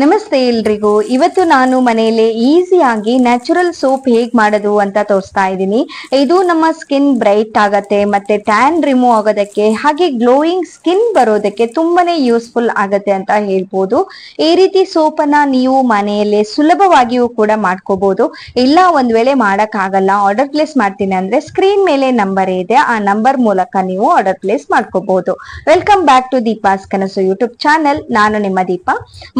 ನಮಸ್ತೆ ಎಲ್ರಿಗೂ. ಇವತ್ತು ನಾನು ಮನೆಯಲ್ಲಿ ಈಸಿಯಾಗಿ ನ್ಯಾಚುರಲ್ ಸೋಪ್ ಹೇಗ್ ಮಾಡೋದು ಅಂತ ತೋರಿಸ್ತಾ ಇದ್ದೀನಿ. ಇದು ನಮ್ಮ ಸ್ಕಿನ್ ಬ್ರೈಟ್ ಆಗತ್ತೆ, ಮತ್ತೆ ಟ್ಯಾನ್ ರಿಮೂವ್ ಆಗೋದಕ್ಕೆ ಹಾಗೆ ಗ್ಲೋಯಿಂಗ್ ಸ್ಕಿನ್ ಬರೋದಕ್ಕೆ ತುಂಬಾನೇ ಯೂಸ್ಫುಲ್ ಆಗತ್ತೆ ಅಂತ ಹೇಳ್ಬೋದು. ಈ ರೀತಿ ಸೋಪ್ ಅನ್ನ ನೀವು ಮನೆಯಲ್ಲಿ ಸುಲಭವಾಗಿಯೂ ಕೂಡ ಮಾಡ್ಕೋಬಹುದು. ಇಲ್ಲ ಒಂದ್ ವೇಳೆ ಮಾಡಕ್ ಆಗಲ್ಲ, ಆರ್ಡರ್ ಪ್ಲೇಸ್ ಮಾಡ್ತೀನಿ ಅಂದ್ರೆ ಸ್ಕ್ರೀನ್ ಮೇಲೆ ನಂಬರ್ ಇದೆ, ಆ ನಂಬರ್ ಮೂಲಕ ನೀವು ಆರ್ಡರ್ ಪ್ಲೇಸ್ ಮಾಡ್ಕೋಬಹುದು. ವೆಲ್ಕಮ್ ಬ್ಯಾಕ್ ಟು ದೀಪಾಸ್ ಕನಸು ಯೂಟ್ಯೂಬ್ ಚಾನೆಲ್. ನಾನು ನಿಮ್ಮ ದೀಪ.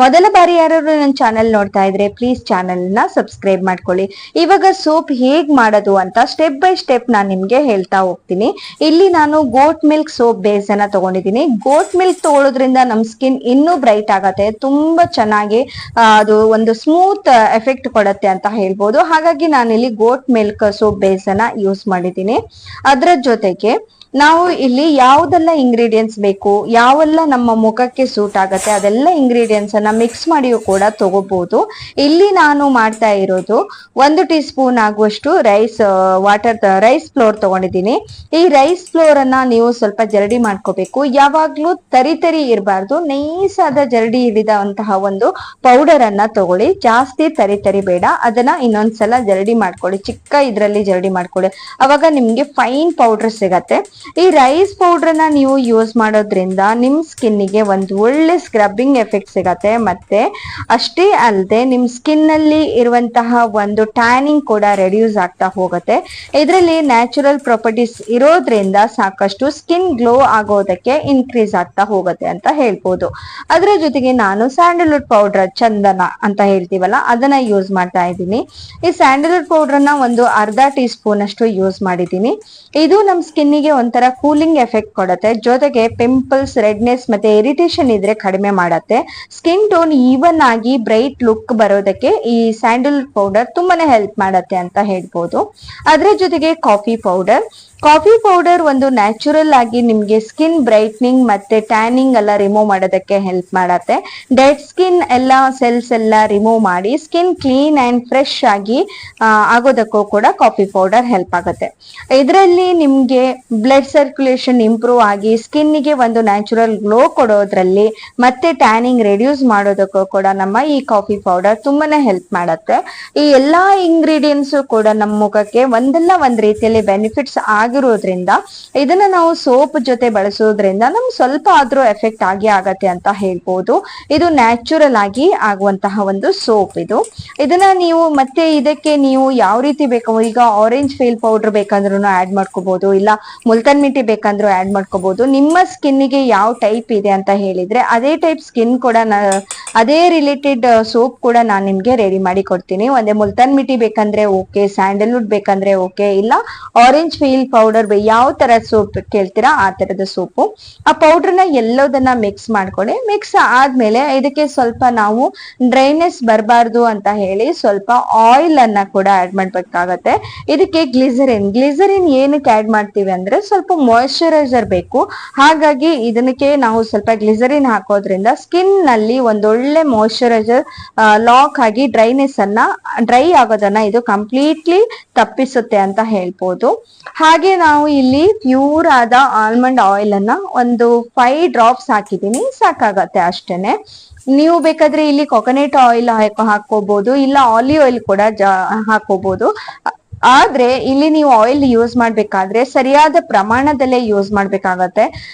ಮೊದಲ ಬಾರಿ ಯಾರು ನನ್ನ ಚಾನೆಲ್ ನೋಡ್ತಾ ಇದ್ರೆ ಪ್ಲೀಸ್ ಚಾನೆಲ್ ನ ಸಬ್ಸ್ಕ್ರೈಬ್ ಮಾಡ್ಕೊಳ್ಳಿ. ಇವಾಗ ಸೋಪ್ ಹೇಗ್ ಮಾಡೋದು ಅಂತ ಸ್ಟೆಪ್ ಬೈ ಸ್ಟೆಪ್ ನಾನು ನಿಮ್ಗೆ ಹೇಳ್ತಾ ಹೋಗ್ತೀನಿ. ಇಲ್ಲಿ ನಾನು ಗೋಟ್ ಮಿಲ್ಕ್ ಸೋಪ್ ಬೇಸ್ ಅನ್ನ ತಗೊಂಡಿದ್ದೀನಿ. ಗೋಟ್ ಮಿಲ್ಕ್ ತಗೊಳ್ಳೋದ್ರಿಂದ ನಮ್ ಸ್ಕಿನ್ ಇನ್ನೂ ಬ್ರೈಟ್ ಆಗತ್ತೆ, ತುಂಬಾ ಚೆನ್ನಾಗಿ ಅದು ಒಂದು ಸ್ಮೂತ್ ಎಫೆಕ್ಟ್ ಕೊಡುತ್ತೆ ಅಂತ ಹೇಳ್ಬೋದು. ಹಾಗಾಗಿ ನಾನಿಲ್ಲಿ ಗೋಟ್ ಮಿಲ್ಕ್ ಸೋಪ್ ಬೇಸ್ ಅನ್ನ ಯೂಸ್ ಮಾಡಿದ್ದೀನಿ. ಅದ್ರ ಜೊತೆಗೆ ನಾವು ಇಲ್ಲಿ ಯಾವ್ದೆಲ್ಲ ಇಂಗ್ರೀಡಿಯೆಂಟ್ಸ್ ಬೇಕು, ಯಾವೆಲ್ಲ ನಮ್ಮ ಮುಖಕ್ಕೆ ಸೂಟ್ ಆಗತ್ತೆ ಅದೆಲ್ಲ ಇಂಗ್ರೀಡಿಯೆಂಟ್ಸ್ ಅನ್ನ ಮಿಕ್ಸ್ ಮಾಡಿಯೂ ಕೂಡ ತಗೋಬಹುದು. ಇಲ್ಲಿ ನಾನು ಮಾಡ್ತಾ ಇರೋದು 1 ಟೀ ಸ್ಪೂನ್ ಆಗುವಷ್ಟು ರೈಸ್ ಫ್ಲೋರ್ ತಗೊಂಡಿದ್ದೀನಿ. ಈ ರೈಸ್ ಫ್ಲೋರ್ ಅನ್ನ ನೀವು ಸ್ವಲ್ಪ ಜರಡಿ ಮಾಡ್ಕೋಬೇಕು. ಯಾವಾಗ್ಲೂ ತರಿ ತರಿ ಇರಬಾರ್ದು, ನೈಸ್ ಆದ ಜರಡಿ ಹಿಡಿದಂತಹ ಒಂದು ಪೌಡರ್ ಅನ್ನ ತಗೊಳ್ಳಿ. ಜಾಸ್ತಿ ತರಿ ತರಿ ಬೇಡ, ಅದನ್ನ ಇನ್ನೊಂದ್ಸಲ ಜರಡಿ ಮಾಡ್ಕೊಳ್ಳಿ, ಚಿಕ್ಕ ಇದ್ರಲ್ಲಿ ಜರಡಿ ಮಾಡ್ಕೊಳ್ಳಿ, ಅವಾಗ ನಿಮ್ಗೆ ಫೈನ್ ಪೌಡರ್ ಸಿಗತ್ತೆ. ಈ ರೈಸ್ ಪೌಡರ್ ನ ನೀವು ಯೂಸ್ ಮಾಡೋದ್ರಿಂದ ನಿಮ್ ಸ್ಕಿನ್ನಿಗೆ ಒಂದು ಒಳ್ಳೆ ಸ್ಕ್ರಬ್ಬಿಂಗ್ ಎಫೆಕ್ಟ್ ಸಿಗತ್ತೆ. ಮತ್ತೆ ಅಷ್ಟೇ ಅಲ್ಲದೆ ನಿಮ್ ಸ್ಕಿನ್ ನಲ್ಲಿ ಇರುವಂತಹ ಒಂದು ಟ್ಯಾನಿಂಗ್ ಕೂಡ ರೆಡ್ಯೂಸ್ ಆಗ್ತಾ ಹೋಗುತ್ತೆ. ಇದರಲ್ಲಿ ನ್ಯಾಚುರಲ್ ಪ್ರಾಪರ್ಟೀಸ್ ಇರೋದ್ರಿಂದ ಸಾಕಷ್ಟು ಸ್ಕಿನ್ ಗ್ಲೋ ಆಗೋದಕ್ಕೆ ಇನ್ಕ್ರೀಸ್ ಆಗ್ತಾ ಹೋಗುತ್ತೆ ಅಂತ ಹೇಳ್ಬೋದು. ಅದರ ಜೊತೆಗೆ ನಾನು ಸ್ಯಾಂಡಲ್ವುಡ್ ಪೌಡರ್, ಚಂದನ ಅಂತ ಹೇಳ್ತೀವಲ್ಲ, ಅದನ್ನ ಯೂಸ್ ಮಾಡ್ತಾ ಇದ್ದೀನಿ. ಈ ಸ್ಯಾಂಡಲ್ವುಡ್ ಪೌಡರ್ ನ ಒಂದು ಅರ್ಧ ಟೀ ಸ್ಪೂನ್ ಅಷ್ಟು ಯೂಸ್ ಮಾಡಿದ್ದೀನಿ. ಇದು ನಮ್ ಸ್ಕಿನ್ನಿಗೆ ಒಂಥರ ಕೂಲಿಂಗ್ ಎಫೆಕ್ಟ್ ಕೊಡುತ್ತೆ. ಜೊತೆಗೆ ಪಿಂಪಲ್ಸ್, ರೆಡ್ನೆಸ್ ಮತ್ತೆ ಇರಿಟೇಷನ್ ಇದ್ರೆ ಕಡಿಮೆ ಮಾಡತ್ತೆ. ಸ್ಕಿನ್ ಟೋನ್ ಈವನ್ ಆಗಿ ಬ್ರೈಟ್ ಲುಕ್ ಬರೋದಕ್ಕೆ ಈ ಸ್ಯಾಂಡಲ್ವುಡ್ ಪೌಡರ್ ತುಂಬಾನೇ ಹೆಲ್ಪ್ ಮಾಡತ್ತೆ ಅಂತ ಹೇಳ್ಬೋದು. ಅದ್ರ ಜೊತೆಗೆ ಕಾಫಿ ಪೌಡರ್ ಒಂದು ನ್ಯಾಚುರಲ್ ಆಗಿ ನಿಮ್ಗೆ ಸ್ಕಿನ್ ಬ್ರೈಟ್ನಿಂಗ್ ಮತ್ತೆ ಟ್ಯಾನಿಂಗ್ ಎಲ್ಲ ರಿಮೂವ್ ಮಾಡೋದಕ್ಕೆ ಹೆಲ್ಪ್ ಮಾಡತ್ತೆ. ಡೆಡ್ ಸ್ಕಿನ್ ಎಲ್ಲ ಸೆಲ್ಸ್ ಎಲ್ಲ ರಿಮೂವ್ ಮಾಡಿ ಸ್ಕಿನ್ ಕ್ಲೀನ್ ಅಂಡ್ ಫ್ರೆಶ್ ಆಗಿ ಆಗೋದಕ್ಕೂ ಕೂಡ ಕಾಫಿ ಪೌಡರ್ ಹೆಲ್ಪ್ ಆಗುತ್ತೆ. ಇದರಲ್ಲಿ ನಿಮ್ಗೆ ಬ್ಲಡ್ ಸರ್ಕ್ಯುಲೇಷನ್ ಇಂಪ್ರೂವ್ ಆಗಿ ಸ್ಕಿನ್ನಿಗೆ ಒಂದು ನ್ಯಾಚುರಲ್ ಗ್ಲೋ ಕೊಡೋದ್ರಲ್ಲಿ ಮತ್ತೆ ಟ್ಯಾನಿಂಗ್ ರೆಡ್ಯೂಸ್ ಮಾಡೋದಕ್ಕೂ ಕೂಡ ನಮ್ಮ ಈ ಕಾಫಿ ಪೌಡರ್ ತುಂಬಾನೇ ಹೆಲ್ಪ್ ಮಾಡತ್ತೆ. ಈ ಎಲ್ಲಾ ಇಂಗ್ರೀಡಿಯೆಂಟ್ಸ್ ಕೂಡ ನಮ್ಮ ಮುಖಕ್ಕೆ ಒಂದಲ್ಲ ಒಂದ್ ರೀತಿಯಲ್ಲಿ ಬೆನಿಫಿಟ್ಸ್ ಆಗಿರೋದ್ರಿಂದ ಇದನ್ನ ನಾವು ಸೋಪ್ ಜೊತೆ ಬಳಸೋದ್ರಿಂದ ನಮ್ಗೆ ಸ್ವಲ್ಪ ಆದ್ರೂ ಎಫೆಕ್ಟ್ ಆಗತ್ತೆ ಅಂತ ಹೇಳ್ಬೋದು. ಇದು ನ್ಯಾಚುರಲ್ ಆಗಿ ಆಗುವಂತಹ ಒಂದು ಸೋಪ್ ಇದು. ಇದನ್ನ ನೀವು ಮತ್ತೆ ಇದಕ್ಕೆ ನೀವು ಯಾವ ರೀತಿ ಬೇಕು, ಈಗ ಆರೆಂಜ್ ಫೇಲ್ ಪೌಡರ್ ಬೇಕಂದ್ರೂ ಆಡ್ ಮಾಡ್ಕೋಬಹುದು, ಇಲ್ಲ ಮುಲ್ತಾನ್ ಮಿಟ್ಟಿ ಬೇಕಂದ್ರೂ ಆಡ್ ಮಾಡ್ಕೋಬಹುದು. ನಿಮ್ಮ ಸ್ಕಿನ್ನಿಗೆ ಯಾವ ಟೈಪ್ ಇದೆ ಅಂತ ಹೇಳಿದ್ರೆ ಅದೇ ಟೈಪ್ ಸ್ಕಿನ್ ಕೂಡ ಅದೇ ರಿಲೇಟೆಡ್ ಸೋಪ್ ಕೂಡ ನಾನು ನಿಮ್ಗೆ ರೆಡಿ ಮಾಡಿ ಕೊಡ್ತೀನಿ. ಒಂದೇ ಮುಲ್ತಾನ್ ಮಿಟ್ಟಿ ಬೇಕಂದ್ರೆ ಓಕೆ, ಸ್ಯಾಂಡಲ್ವುಡ್ ಬೇಕಂದ್ರೆ ಓಕೆ, ಇಲ್ಲ ಆರೆಂಜ್ ಫೀಲ್ ಪೌಡರ್ ಯಾವ ತರ ಸೋಪ್ ಕೇಳ್ತೀರಾ ಆ ತರದ ಸೋಪು. ಆ ಪೌಡರ್ ನ ಎಲ್ಲದನ್ನ ಮಿಕ್ಸ್ ಮಾಡ್ಕೊಳ್ಳಿ. ಮಿಕ್ಸ್ ಆದ್ಮೇಲೆ ಇದಕ್ಕೆ ಸ್ವಲ್ಪ ನಾವು ಡ್ರೈನೆಸ್ ಬರಬಾರ್ದು ಅಂತ ಹೇಳಿ ಸ್ವಲ್ಪ ಆಯಿಲ್ ಅನ್ನ ಕೂಡ ಆಡ್ ಮಾಡ್ಬೇಕಾಗತ್ತೆ. ಇದಕ್ಕೆ ಗ್ಲಿಸರಿನ್ ಏನಕ್ಕೆ ಆಡ್ ಮಾಡ್ತೀವಿ ಅಂದ್ರೆ ಸ್ವಲ್ಪ ಮಾಯಿಶ್ಚರೈಸರ್ ಬೇಕು. ಹಾಗಾಗಿ ಇದಕ್ಕೆ ನಾವು ಸ್ವಲ್ಪ ಗ್ಲಿಸರಿನ್ ಹಾಕೋದ್ರಿಂದ ಸ್ಕಿನ್ ನಲ್ಲಿ ಒಂದೊಳ್ಳೆ ಮಾಯಿಶ್ಚರೈಸರ್ ಲಾಕ್ ಆಗಿ ಡ್ರೈ ಆಗೋದನ್ನ ಇದು ಕಂಪ್ಲೀಟ್ಲಿ ತಪ್ಪಿಸುತ್ತೆ ಅಂತ ಹೇಳ್ಬೋದು. ಹಾಗೆ ನಾವು ಇಲ್ಲಿ ಪ್ಯೂರ್ ಆದ ಆಲ್ಮಂಡ್ ಆಯಿಲ್ ಅನ್ನ ಒಂದು 5 ಡ್ರಾಪ್ಸ್ ಹಾಕಿದೀನಿ, ಸಾಕಾಗತ್ತೆ ಅಷ್ಟೇನೆ. ನೀವು ಬೇಕಾದ್ರೆ ಇಲ್ಲಿ ಕೊಕೊನಟ್ ಆಯಿಲ್ ಹಾಕೋಬಹುದು, ಇಲ್ಲ ಆಲಿವ್ ಆಯಿಲ್ ಕೂಡ ಹಾಕೋಬಹುದು. ಆದ್ರೆ ಇಲ್ಲಿ ನೀವು ಆಯಿಲ್ ಯೂಸ್ ಮಾಡ್ಬೇಕಾದ್ರೆ ಸರಿಯಾದ ಪ್ರಮಾಣದಲ್ಲೇ ಯೂಸ್ ಮಾಡ್ಬೇಕಾಗತ್ತೆ.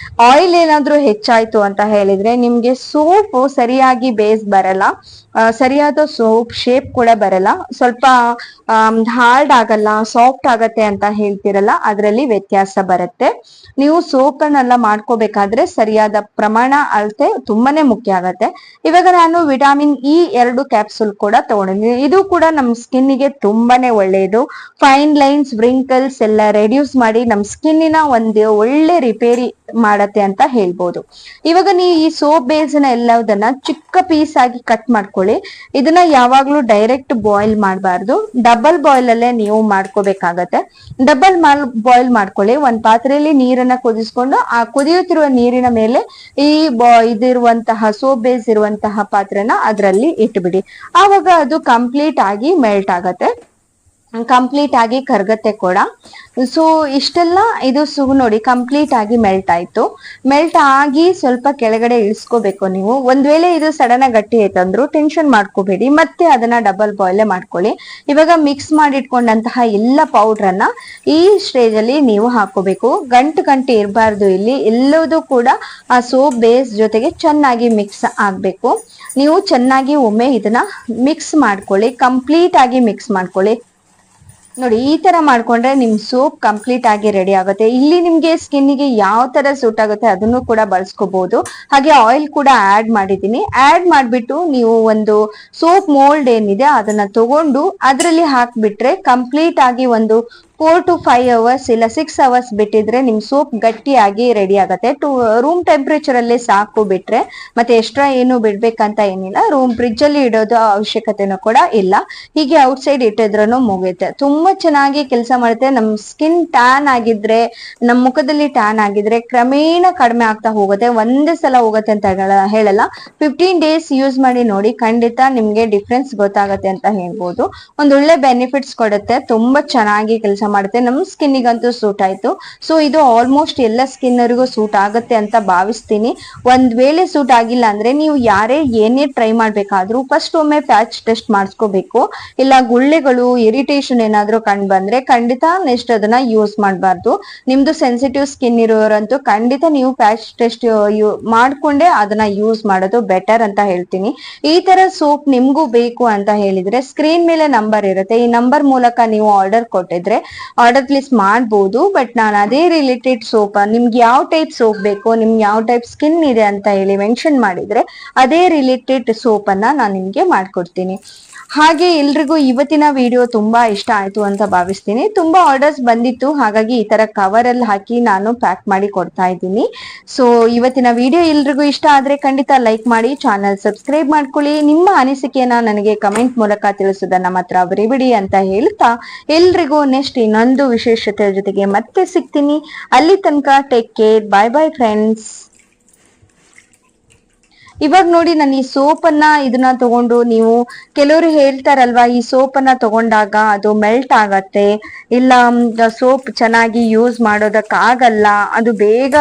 ಆಯಿಲ್ ಏನಾದ್ರೂ ಹೆಚ್ಚಾಯ್ತು ಅಂತ ಹೇಳಿದ್ರೆ ನಿಮ್ಗೆ ಸೋಪ್ ಸರಿಯಾಗಿ ಬೇಸ್ ಬರಲ್ಲ, ಸರಿಯಾದ ಸೋಪ್ ಶೇಪ್ ಕೂಡ ಬರಲ್ಲ, ಸ್ವಲ್ಪ ಹಾರ್ಡ್ ಆಗಲ್ಲ, ಸಾಫ್ಟ್ ಆಗತ್ತೆ ಅಂತ ಹೇಳ್ತಿರಲ್ಲ, ಅದರಲ್ಲಿ ವ್ಯತ್ಯಾಸ ಬರುತ್ತೆ. ನೀವು ಸೋಪ್ ಅನ್ನೆಲ್ಲ ಮಾಡ್ಕೋಬೇಕಾದ್ರೆ ಸರಿಯಾದ ಪ್ರಮಾಣ ಅಳತೆ ತುಂಬಾನೇ ಮುಖ್ಯ ಆಗತ್ತೆ. ಇವಾಗ ನಾನು ವಿಟಮಿನ್ ಇ 2 ಕ್ಯಾಪ್ಸೂಲ್ ಕೂಡ ತಗೊಂಡಿದ್ದೀನಿ. ಇದು ಕೂಡ ನಮ್ ಸ್ಕಿನ್ನಿಗೆ ತುಂಬಾನೇ ಒಳ್ಳೆಯದು. ಫೈನ್ ಲೈನ್ಸ್, ವ್ರಿಂಕಲ್ಸ್ ಎಲ್ಲ ರೆಡ್ಯೂಸ್ ಮಾಡಿ ನಮ್ ಸ್ಕಿನ್ನಿನ ಒಂದು ಒಳ್ಳೆ ರಿಪೇರಿ ಮಾಡತ್ತೆ ಅಂತ ಹೇಳ್ಬೋದು. ಇವಾಗ ನೀವು ಈ ಸೋಪ್ ಬೇಸ್ ನ ಎಲ್ಲದನ್ನ ಚಿಕ್ಕ ಪೀಸ್ ಆಗಿ ಕಟ್ ಮಾಡ್ಕೊಳ್ಳಿ. ಇದನ್ನ ಯಾವಾಗ್ಲೂ ಡೈರೆಕ್ಟ್ ಬಾಯ್ಲ್ ಮಾಡಬಾರ್ದು, ಡಬಲ್ ಬಾಯ್ಲ್ ಅಲ್ಲೇ ನೀವು ಮಾಡ್ಕೋಬೇಕಾಗತ್ತೆ. ಡಬಲ್ ಬಾಯ್ಲ್ ಮಾಡ್ಕೊಳ್ಳಿ. ಒಂದ್ ಪಾತ್ರೆಯಲ್ಲಿ ನೀರನ್ನ ಕುದಿಸ್ಕೊಂಡು ಆ ಕುದಿಯುತ್ತಿರುವ ನೀರಿನ ಮೇಲೆ ಈ ಇದಿರುವಂತಹ ಸೋಪ್ ಬೇಸ್ ಇರುವಂತಹ ಪಾತ್ರೆನ ಅದರಲ್ಲಿ ಇಟ್ಬಿಡಿ. ಆವಾಗ ಅದು ಕಂಪ್ಲೀಟ್ ಆಗಿ ಮೆಲ್ಟ್ ಆಗತ್ತೆ. ಕಂಪ್ಲೀಟ್ ಆಗಿ ಕರ್ಗತ್ತೆ ಕೂಡ. ಸೊ ಇಷ್ಟೆಲ್ಲ ಇದು ನೋಡಿ ಕಂಪ್ಲೀಟ್ ಆಗಿ ಮೆಲ್ಟ್ ಆಯ್ತು. ಮೆಲ್ಟ್ ಆಗಿ ಸ್ವಲ್ಪ ಕೆಳಗಡೆ ಇಳಿಸ್ಕೋಬೇಕು ನೀವು. ಒಂದ್ ವೇಳೆ ಇದು ಸಡನ್ ಆಗಿ ಗಟ್ಟಿ ಆಯ್ತಂದ್ರು ಟೆನ್ಷನ್ ಮಾಡ್ಕೋಬೇಡಿ, ಮತ್ತೆ ಅದನ್ನ ಡಬಲ್ ಬಾಯ್ಲೆ ಮಾಡ್ಕೊಳ್ಳಿ. ಇವಾಗ ಮಿಕ್ಸ್ ಮಾಡಿಟ್ಕೊಂಡಂತಹ ಎಲ್ಲ ಪೌಡ್ರನ್ನ ಈ ಸ್ಟೇಜ್ ಅಲ್ಲಿ ನೀವು ಹಾಕೋಬೇಕು. ಗಂಟು ಇರಬಾರ್ದು ಇಲ್ಲಿ. ಎಲ್ಲದೂ ಕೂಡ ಆ ಸೋಪ್ ಬೇಸ್ ಜೊತೆಗೆ ಚೆನ್ನಾಗಿ ಮಿಕ್ಸ್ ಆಗ್ಬೇಕು. ನೀವು ಚೆನ್ನಾಗಿ ಒಮ್ಮೆ ಇದನ್ನ ಮಿಕ್ಸ್ ಮಾಡ್ಕೊಳ್ಳಿ, ಕಂಪ್ಲೀಟ್ ಆಗಿ ಮಿಕ್ಸ್ ಮಾಡ್ಕೊಳ್ಳಿ. ನೋಡಿ ಈ ತರ ಮಾಡ್ಕೊಂಡ್ರೆ ನಿಮ್ ಸೋಪ್ ಕಂಪ್ಲೀಟ್ ಆಗಿ ರೆಡಿ ಆಗುತ್ತೆ. ಇಲ್ಲಿ ನಿಮ್ಗೆ ಸ್ಕಿನ್ಗೆ ಯಾವ ತರ ಸೂಟ್ ಆಗುತ್ತೆ ಅದನ್ನು ಕೂಡ ಬಳಸ್ಕೋಬಹುದು. ಹಾಗೆ ಆಯಿಲ್ ಕೂಡ ಆಡ್ ಮಾಡಿದೀನಿ. ಆಡ್ ಮಾಡ್ಬಿಟ್ಟು ನೀವು ಒಂದು ಸೋಪ್ ಮೋಲ್ಡ್ ಏನಿದೆ ಅದನ್ನ ತಗೊಂಡು ಅದರಲ್ಲಿ ಹಾಕ್ಬಿಟ್ರೆ ಕಂಪ್ಲೀಟ್ ಆಗಿ ಒಂದು 4 to 5 hours ಇಲ್ಲ 6 hours ಬಿಟ್ಟಿದ್ರೆ ನಿಮ್ ಸೋಪ್ ಗಟ್ಟಿಯಾಗಿ ರೆಡಿ ಆಗುತ್ತೆ. ರೂಮ್ ಟೆಂಪರೇಚರ್ ಅಲ್ಲೇ ಸಾಕು ಬಿಟ್ರೆ, ಮತ್ತೆ ಎಕ್ಸ್ಟ್ರಾ ಏನು ಬಿಡ್ಬೇಕಂತ ಏನಿಲ್ಲ. ಫ್ರಿಡ್ಜ್ ಅಲ್ಲಿ ಇಡೋದು ಅವಶ್ಯಕತೆನೂ ಕೂಡ ಇಲ್ಲ. ಹೀಗೆ ಔಟ್ ಸೈಡ್ ಇಟ್ಟಿದ್ರೂ ಮುಗಿಯುತ್ತೆ. ತುಂಬಾ ಚೆನ್ನಾಗಿ ಕೆಲಸ ಮಾಡುತ್ತೆ. ನಮ್ ಸ್ಕಿನ್ ಟ್ಯಾನ್ ಆಗಿದ್ರೆ, ನಮ್ ಮುಖದಲ್ಲಿ ಟ್ಯಾನ್ ಆಗಿದ್ರೆ ಕ್ರಮೇಣ ಕಡಿಮೆ ಆಗ್ತಾ ಹೋಗುತ್ತೆ. ಒಂದೇ ಸಲ ಹೋಗುತ್ತೆ ಅಂತ ಹೇಳಲ್ಲ. 15 days ಯೂಸ್ ಮಾಡಿ ನೋಡಿ, ಖಂಡಿತ ನಿಮ್ಗೆ ಡಿಫ್ರೆನ್ಸ್ ಗೊತ್ತಾಗತ್ತೆ ಅಂತ ಹೇಳ್ಬೋದು. ಒಂದೊಳ್ಳೆ ಬೆನಿಫಿಟ್ಸ್ ಕೊಡುತ್ತೆ. ತುಂಬಾ ಚೆನ್ನಾಗಿ ಕೆಲಸ ಮಾಡುತ್ತೆ. ನಮ್ ಸ್ಕಿನ್ನಿಗಂತೂ ಸೂಟ್ ಆಯ್ತು. ಸೊ ಇದು ಆಲ್ಮೋಸ್ಟ್ ಎಲ್ಲ ಸ್ಕಿನ್ನರಿಗೂ ಸೂಟ್ ಆಗುತ್ತೆ ಅಂತ ಭಾವಿಸ್ತೀನಿ. ಒಂದ್ ವೇಳೆ ಸೂಟ್ ಆಗಿಲ್ಲ ಅಂದ್ರೆ ನೀವು ಏನೇ ಟ್ರೈ ಮಾಡ್ಬೇಕಾದ್ರೂ ಫಸ್ಟ್ ಒಮ್ಮೆ ಪ್ಯಾಚ್ ಟೆಸ್ಟ್ ಮಾಡಿಸ್ಕೋಬೇಕು. ಇಲ್ಲ ಗುಳ್ಳೆಗಳು ಇರಿಟೇಷನ್ ಏನಾದ್ರೂ ಕಂಡು ಬಂದ್ರೆ ಖಂಡಿತ ನೆಕ್ಸ್ಟ್ ಅದನ್ನ ಯೂಸ್ ಮಾಡಬಾರ್ದು. ನಿಮ್ದು ಸೆನ್ಸಿಟಿವ್ ಸ್ಕಿನ್ ಇರೋರಂತೂ ಖಂಡಿತ ನೀವು ಪ್ಯಾಚ್ ಟೆಸ್ಟ್ ಮಾಡ್ಕೊಂಡೆ ಅದನ್ನ ಯೂಸ್ ಮಾಡೋದು ಬೆಟರ್ ಅಂತ ಹೇಳ್ತೀನಿ. ಈ ತರ ಸೋಪ್ ನಿಮ್ಗೂ ಬೇಕು ಅಂತ ಹೇಳಿದ್ರೆ ಸ್ಕ್ರೀನ್ ಮೇಲೆ ನಂಬರ್ ಇರುತ್ತೆ. ಈ ನಂಬರ್ ಮೂಲಕ ನೀವು ಆರ್ಡರ್ ಕೊಟ್ಟಿದ್ರೆ ಆರ್ಡರ್ ಪ್ಲೇಸ್ ಮಾಡಬಹುದು. ಬಟ್ ನಾನು ಅದೇ ರಿಲೇಟೆಡ್ ಸೋಪ್, ನಿಮ್ಗೆ ಯಾವ ಟೈಪ್ ಸೋಪ್ ಬೇಕು, ನಿಮ್ಗೆ ಯಾವ ಟೈಪ್ ಸ್ಕಿನ್ ಇದೆ ಅಂತ ಹೇಳಿ ಮೆನ್ಷನ್ ಮಾಡಿದ್ರೆ ಅದೇ ರಿಲೇಟೆಡ್ ಸೋಪ್ ಅನ್ನ ನಾನು ನಿಮ್ಗೆ ಮಾಡ್ಕೊಡ್ತೀನಿ. ಹಾಗೆ ಎಲ್ರಿಗೂ ಇವತ್ತಿನ ವಿಡಿಯೋ ತುಂಬಾ ಇಷ್ಟ ಆಯ್ತು ಅಂತ ಭಾವಿಸ್ತೀನಿ. ತುಂಬಾ ಆರ್ಡರ್ಸ್ ಬಂದಿತ್ತು, ಹಾಗಾಗಿ ಈ ತರ ಕವರ್ ಅಲ್ಲಿ ಹಾಕಿ ನಾನು ಪ್ಯಾಕ್ ಮಾಡಿ ಕೊಡ್ತಾ ಇದ್ದೀನಿ. ಸೊ ಇವತ್ತಿನ ವಿಡಿಯೋ ಎಲ್ರಿಗೂ ಇಷ್ಟ ಆದ್ರೆ ಖಂಡಿತ ಲೈಕ್ ಮಾಡಿ, ಚಾನಲ್ ಸಬ್ಸ್ಕ್ರೈಬ್ ಮಾಡ್ಕೊಳ್ಳಿ. ನಿಮ್ಮ ಅನಿಸಿಕೆಯನ್ನ ನನಗೆ ಕಮೆಂಟ್ ಮೂಲಕ ತಿಳಿಸೋದನ್ನ ಮಾತ್ರ ಬರಿಬಿಡಿ ಅಂತ ಹೇಳ್ತಾ ಎಲ್ರಿಗೂ ನೆಕ್ಸ್ಟ್ ಇನ್ನೊಂದು ವಿಶೇಷತೆ ಜೊತೆಗೆ ಮತ್ತೆ ಸಿಗ್ತೀನಿ. ಅಲ್ಲಿ ತನಕ ಟೇಕ್ ಕೇರ್. ಬಾಯ್ ಬಾಯ್ ಫ್ರೆಂಡ್ಸ್. ಇವಾಗ ನೋಡಿ ನಾನು ಈ ಸೋಪ್ ಅನ್ನ ಇದನ್ನ ತಗೊಂಡು, ನೀವು ಕೆಲವರು ಹೇಳ್ತಾರಲ್ವಾ ಈ ಸೋಪ್ ಅನ್ನ ತಗೊಂಡಾಗ ಅದು ಮೆಲ್ಟ್ ಆಗತ್ತೆ, ಇಲ್ಲ ಸೋಪ್ ಚೆನ್ನಾಗಿ ಯೂಸ್ ಮಾಡೋದಕ್ ಆಗಲ್ಲ, ಅದು ಬೇಗ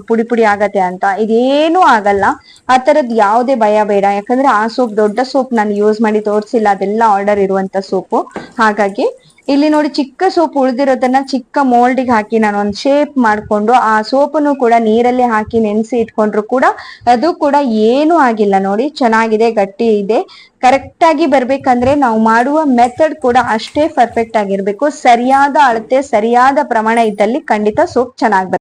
ಪುಡಿ ಪುಡಿ ಆಗತ್ತೆ ಅಂತ. ಇದೇನು ಆಗಲ್ಲ. ಆ ತರದ್ ಯಾವುದೇ ಭಯ ಬೇಡ. ಯಾಕಂದ್ರೆ ಆ ಸೋಪ್ ದೊಡ್ಡ ಸೋಪ್ ನಾನು ಯೂಸ್ ಮಾಡಿ ತೋರಿಸಿಲ್ಲ, ಅದೆಲ್ಲ ಆರ್ಡರ್ ಇರುವಂತ ಸೋಪು. ಹಾಗಾಗಿ ಇಲ್ಲಿ ನೋಡಿ ಚಿಕ್ಕ ಸೋಪ್ ಉಳಿದಿರೋದನ್ನ ಚಿಕ್ಕ ಮೋಲ್ಡಿಗೆ ಹಾಕಿ ನಾನು ಒಂದು ಶೇಪ್ ಮಾಡ್ಕೊಂಡು ಆ ಸೋಪನ್ನು ಕೂಡ ನೀರಲ್ಲಿ ಹಾಕಿ ನೆನೆಸಿ ಇಟ್ಕೊಂಡ್ರು ಕೂಡ ಅದು ಕೂಡ ಏನು ಆಗಿಲ್ಲ. ನೋಡಿ ಚೆನ್ನಾಗಿದೆ, ಗಟ್ಟಿ ಇದೆ. ಕರೆಕ್ಟ್ ಆಗಿ ಬರ್ಬೇಕಂದ್ರೆ ನಾವು ಮಾಡುವ ಮೆಥಡ್ ಕೂಡ ಅಷ್ಟೇ ಪರ್ಫೆಕ್ಟ್ ಆಗಿರ್ಬೇಕು. ಸರಿಯಾದ ಅಳತೆ, ಸರಿಯಾದ ಪ್ರಮಾಣ ಇದ್ದಲ್ಲಿ ಖಂಡಿತ ಸೋಪ್ ಚೆನ್ನಾಗಿ ಬರುತ್ತೆ.